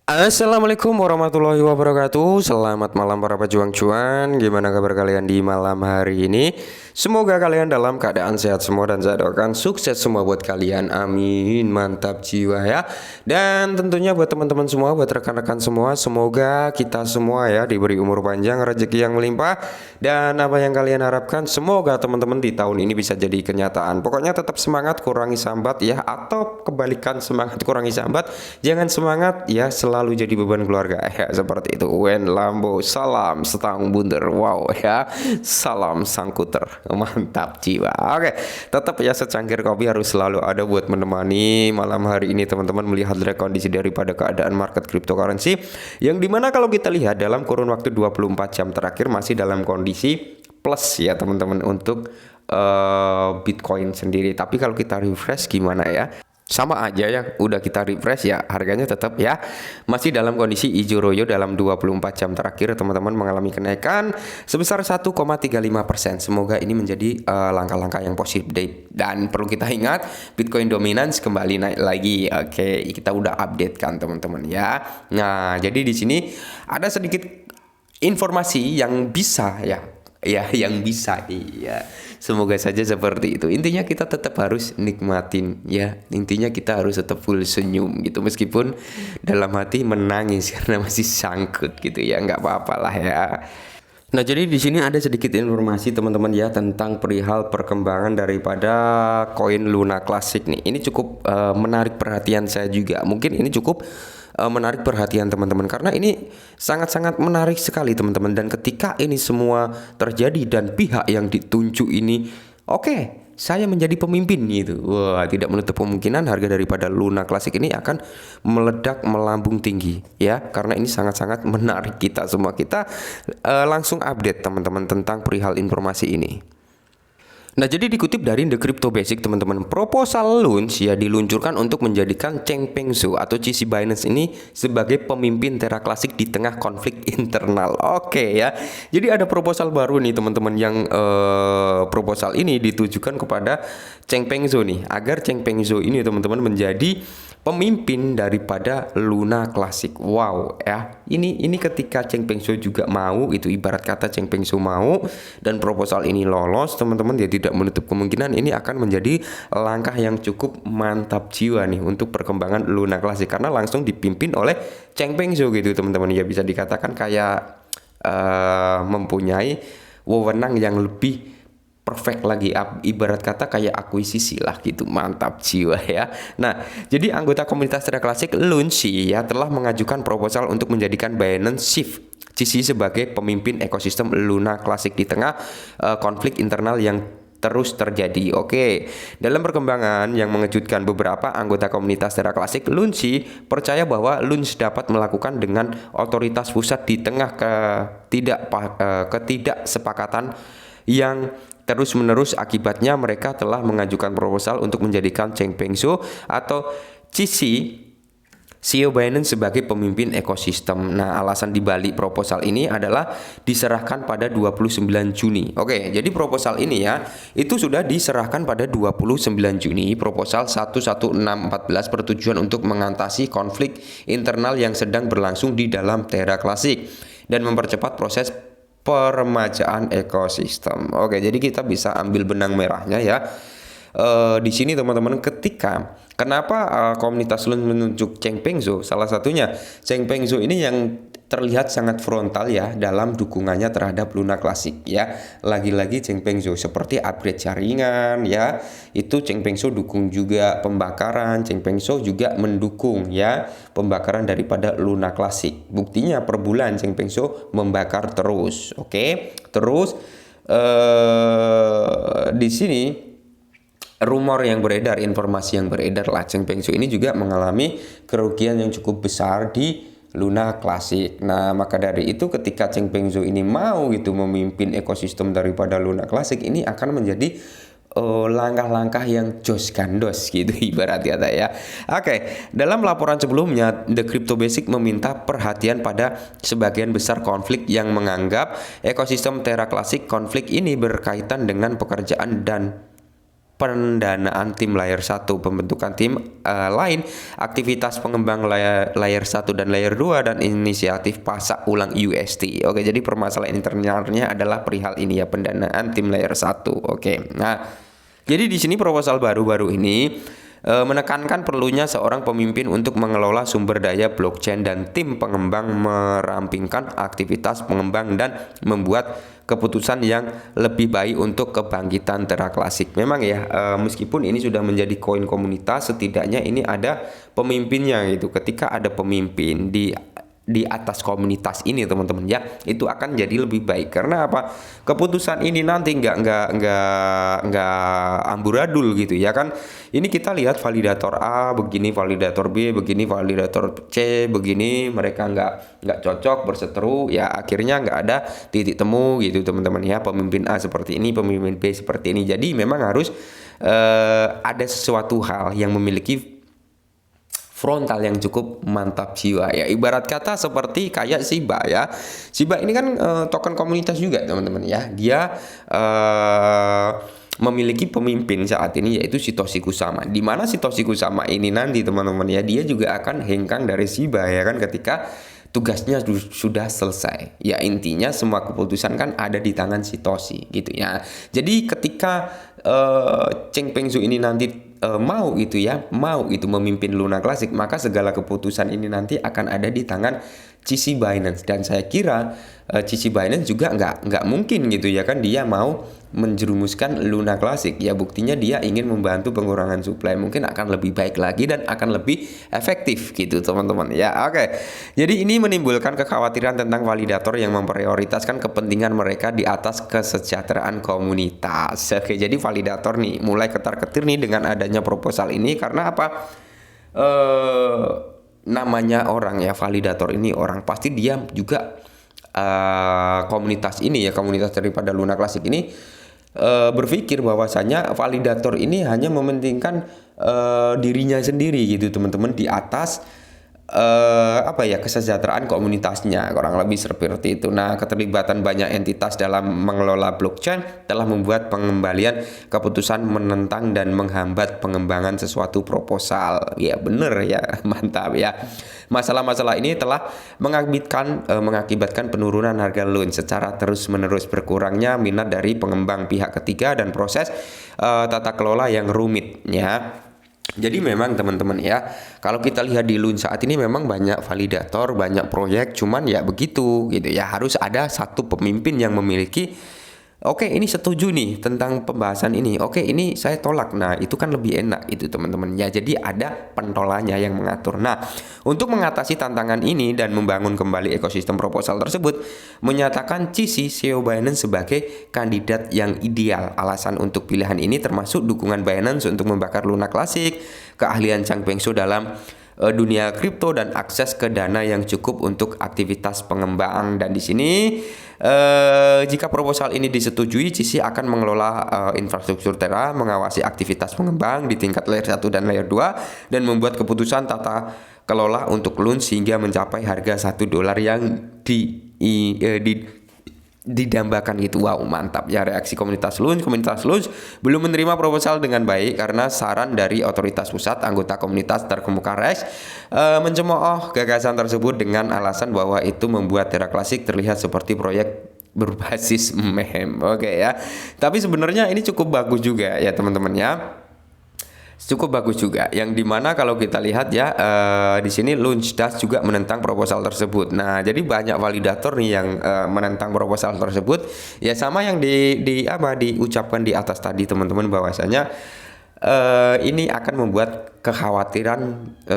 Assalamualaikum warahmatullahi wabarakatuh. Selamat malam para pejuang cuan. Gimana kabar kalian di malam hari ini? Semoga kalian dalam keadaan sehat semua dan saya doakan sukses semua buat kalian. Amin. Mantap jiwa ya. Dan tentunya buat teman-teman semua, buat rekan-rekan semua, semoga kita semua ya diberi umur panjang, rezeki yang melimpah, dan apa yang kalian harapkan semoga teman-teman di tahun ini bisa jadi kenyataan. Pokoknya tetap semangat, kurangi sambat ya, atau kebalikan semangat kurangi sambat. Jangan semangat ya selalu jadi beban keluarga ya, seperti itu. Wen Lambo, salam setang bunder, wow ya, salam sangkuter, mantap jiwa. Oke, tetap ya secangkir kopi harus selalu ada buat menemani malam hari ini teman-teman melihat kondisi daripada keadaan market cryptocurrency, yang dimana kalau kita lihat dalam kurun waktu 24 jam terakhir masih dalam kondisi plus ya teman-teman untuk Bitcoin sendiri. Tapi kalau kita refresh gimana ya? Sama aja ya, udah kita refresh ya, harganya tetap ya masih dalam kondisi hijau royo dalam 24 jam terakhir teman-teman mengalami kenaikan sebesar 1,35%. Semoga ini menjadi langkah-langkah yang positif dan perlu kita ingat Bitcoin dominance kembali naik lagi. Oke, kita udah update kan teman-teman ya. Nah, jadi di sini ada sedikit informasi yang bisa yang bisa iya, semoga saja seperti itu. Intinya kita tetap harus nikmatin ya, intinya kita harus tetap full senyum gitu meskipun dalam hati menangis karena masih sangkut gitu ya, nggak apa-apa lah ya. Nah, jadi di sini ada sedikit informasi teman-teman ya tentang perihal perkembangan daripada koin Luna Classic nih. Ini cukup menarik perhatian saya juga. Mungkin ini cukup menarik perhatian teman-teman karena ini sangat-sangat menarik sekali teman-teman, dan ketika ini semua terjadi dan pihak yang ditunjuk ini oke, saya menjadi pemimpin gitu. Wah, tidak menutup kemungkinan harga daripada Luna Classic ini akan meledak melambung tinggi ya, karena ini sangat-sangat menarik kita semua. Kita langsung update teman-teman tentang perihal informasi ini. Nah, jadi dikutip dari The Crypto Basic teman-teman, proposal launch ya diluncurkan untuk menjadikan Changpeng Zhou atau CZ Binance ini sebagai pemimpin Terra Classic di tengah konflik internal. Oke ya, jadi ada proposal baru nih teman-teman, yang proposal ini ditujukan kepada Changpeng Zhou nih, agar Changpeng Zhou ini teman-teman menjadi pemimpin daripada Luna Classic. Wow ya, ini ketika Changpeng Zhou juga mau, itu ibarat kata Changpeng Zhou mau dan proposal ini lolos teman-teman, dia tidak menutup kemungkinan ini akan menjadi langkah yang cukup mantap jiwa nih untuk perkembangan Luna Classic, karena langsung dipimpin oleh Changpeng Zhou gitu teman-teman ya, bisa dikatakan kayak mempunyai wewenang yang lebih perfect lagi, ibarat kata kayak akuisisi lah gitu, mantap jiwa ya. Nah, jadi anggota komunitas Terra Classic Lunci ya telah mengajukan proposal untuk menjadikan Binance Chief CZ sebagai pemimpin ekosistem Luna Classic di tengah konflik internal yang terus terjadi. Oke, dalam perkembangan yang mengejutkan, beberapa anggota komunitas Terra Classic Lunci percaya bahwa Lunch dapat melakukan dengan otoritas pusat di tengah ketidaksepakatan yang terus-menerus. Akibatnya mereka telah mengajukan proposal untuk menjadikan Changpeng Zhou atau CZ CEO Binance sebagai pemimpin ekosistem. Nah, alasan dibalik proposal ini adalah diserahkan pada 29 Juni. Oke, jadi proposal ini ya itu sudah diserahkan pada 29 Juni. Proposal 11614 bertujuan untuk mengatasi konflik internal yang sedang berlangsung di dalam Terra Classic dan mempercepat proses peremajaan ekosistem. Oke, jadi kita bisa ambil benang merahnya ya. Di sini teman-teman, ketika kenapa komunitas Lun menunjuk Changpeng Zhou, salah satunya Changpeng Zhou ini yang terlihat sangat frontal ya dalam dukungannya terhadap Luna Classic ya. Lagi-lagi Changpeng Zhou seperti upgrade jaringan ya, itu Changpeng Zhou dukung juga pembakaran, Changpeng Zhou juga mendukung ya pembakaran daripada Luna Classic. Buktinya per bulan Changpeng Zhou membakar terus. Oke, terus di sini rumor yang beredar, informasi yang beredar lah, Changpeng Zhou ini juga mengalami kerugian yang cukup besar di Luna Classic. Nah, maka dari itu ketika Changpeng Zhou ini mau gitu memimpin ekosistem daripada Luna Classic, ini akan menjadi langkah-langkah yang jos gandos gitu ibarat kata ya. Oke, dalam laporan sebelumnya The Crypto Basic meminta perhatian pada sebagian besar konflik yang menganggap ekosistem Terra Classic. Konflik ini berkaitan dengan pekerjaan dan pendanaan tim layer 1, pembentukan tim lain, aktivitas pengembang layer 1 dan layer 2, dan inisiatif pasak ulang UST. Oke, jadi permasalahan internalnya adalah perihal ini ya, pendanaan tim layer 1. Oke. Nah, jadi di sini proposal baru-baru ini menekankan perlunya seorang pemimpin untuk mengelola sumber daya blockchain dan tim pengembang merampingkan aktivitas pengembang dan membuat keputusan yang lebih baik untuk kebangkitan Terra Classic. Memang ya, meskipun ini sudah menjadi koin komunitas, setidaknya ini ada pemimpinnya gitu. Ketika ada pemimpin di atas komunitas ini teman-teman ya, itu akan jadi lebih baik. Karena apa? Keputusan ini nanti nggak amburadul gitu ya kan. Ini kita lihat validator A begini, validator B begini, validator C begini, mereka nggak cocok, berseteru ya, akhirnya nggak ada titik temu gitu teman-teman ya. Pemimpin A seperti ini, pemimpin B seperti ini. Jadi memang harus ada sesuatu hal yang memiliki frontal yang cukup mantap jiwa ya, ibarat kata seperti kayak Shiba ya. Shiba ini kan token komunitas juga teman-teman ya. Dia memiliki pemimpin saat ini yaitu Satoshi Kusama. Di mana Satoshi Kusama ini nanti teman-teman ya, dia juga akan hengkang dari Shiba ya kan, ketika tugasnya sudah selesai. Ya intinya semua keputusan kan ada di tangan Satoshi gitu ya. Jadi ketika Cheng Pengsu ini nanti mau itu memimpin Luna Classic, maka segala keputusan ini nanti akan ada di tangan Cici Binance. Dan saya kira Cici Binance juga nggak mungkin gitu ya kan, dia mau menjerumuskan Luna Classic ya, buktinya dia ingin membantu pengurangan supply, mungkin akan lebih baik lagi dan akan lebih efektif gitu teman-teman ya. Oke, jadi ini menimbulkan kekhawatiran tentang validator yang memprioritaskan kepentingan mereka di atas kesejahteraan komunitas. Oke, jadi validator nih mulai ketar-ketir nih dengan adanya proposal ini. Karena apa? Namanya orang ya, validator ini orang, pasti dia juga komunitas ini ya, komunitas daripada Luna Classic ini berpikir bahwasanya validator ini hanya mementingkan dirinya sendiri gitu teman-teman, di atas kesejahteraan komunitasnya, kurang lebih seperti itu. Nah, keterlibatan banyak entitas dalam mengelola blockchain telah membuat pengembalian keputusan menentang dan menghambat pengembangan sesuatu proposal. Ya bener ya, mantap ya. Masalah-masalah ini telah mengakibatkan penurunan harga loan secara terus-menerus, berkurangnya minat dari pengembang pihak ketiga, dan proses tata kelola yang rumit ya. Jadi memang teman-teman ya, kalau kita lihat di Loon saat ini memang banyak validator, banyak proyek, cuman ya begitu gitu ya, harus ada satu pemimpin yang memiliki oke, ini setuju nih tentang pembahasan ini. Oke, ini saya tolak. Nah, itu kan lebih enak itu teman-teman ya. Jadi ada pentolannya yang mengatur. Nah, untuk mengatasi tantangan ini dan membangun kembali ekosistem proposal tersebut, menyatakan Cici CEO Binance sebagai kandidat yang ideal. Alasan untuk pilihan ini termasuk dukungan Binance untuk membakar Luna Classic, keahlian Chang Pengsu dalam dunia kripto, dan akses ke dana yang cukup untuk aktivitas pengembang. Dan di sini jika proposal ini disetujui, Cici akan mengelola infrastruktur Terra, mengawasi aktivitas pengembang di tingkat layer 1 dan layer 2, dan membuat keputusan tata kelola untuk loan sehingga mencapai harga $1 yang didambakan gitu. Wow, mantap ya reaksi komunitas Loon. Komunitas Loon belum menerima proposal dengan baik karena saran dari otoritas pusat. Anggota komunitas terkemuka Rex mencemooh gagasan tersebut dengan alasan bahwa itu membuat Terra Classic terlihat seperti proyek berbasis meme. Oke ya. Tapi sebenarnya ini cukup bagus juga ya teman-teman ya. Cukup bagus juga, yang dimana kalau kita lihat ya di sini Launchdash juga menentang proposal tersebut. Nah, jadi banyak validator nih yang menentang proposal tersebut ya, sama yang diucapkan di atas tadi teman-teman, bahwasanya ini akan membuat kekhawatiran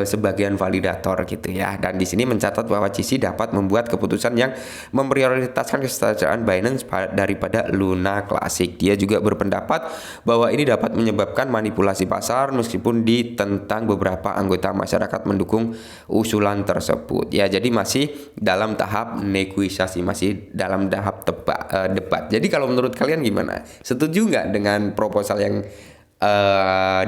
sebagian validator gitu ya. Dan di sini mencatat bahwa Cici dapat membuat keputusan yang memprioritaskan kesejahteraan Binance daripada Luna Classic. Dia juga berpendapat bahwa ini dapat menyebabkan manipulasi pasar, meskipun ditentang beberapa anggota masyarakat mendukung usulan tersebut. Ya, jadi masih dalam tahap negosiasi, masih dalam tahap debat. Jadi kalau menurut kalian gimana? Setuju nggak dengan proposal yang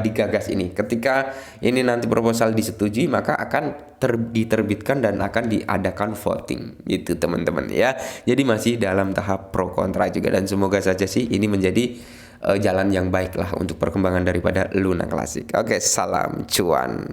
digagas ini? Ketika ini nanti proposal disetujui, maka akan diterbitkan dan akan diadakan voting gitu teman-teman ya. Jadi masih dalam tahap pro kontra juga, dan semoga saja sih ini menjadi jalan yang baik lah untuk perkembangan daripada Luna Classic. Oke, salam cuan.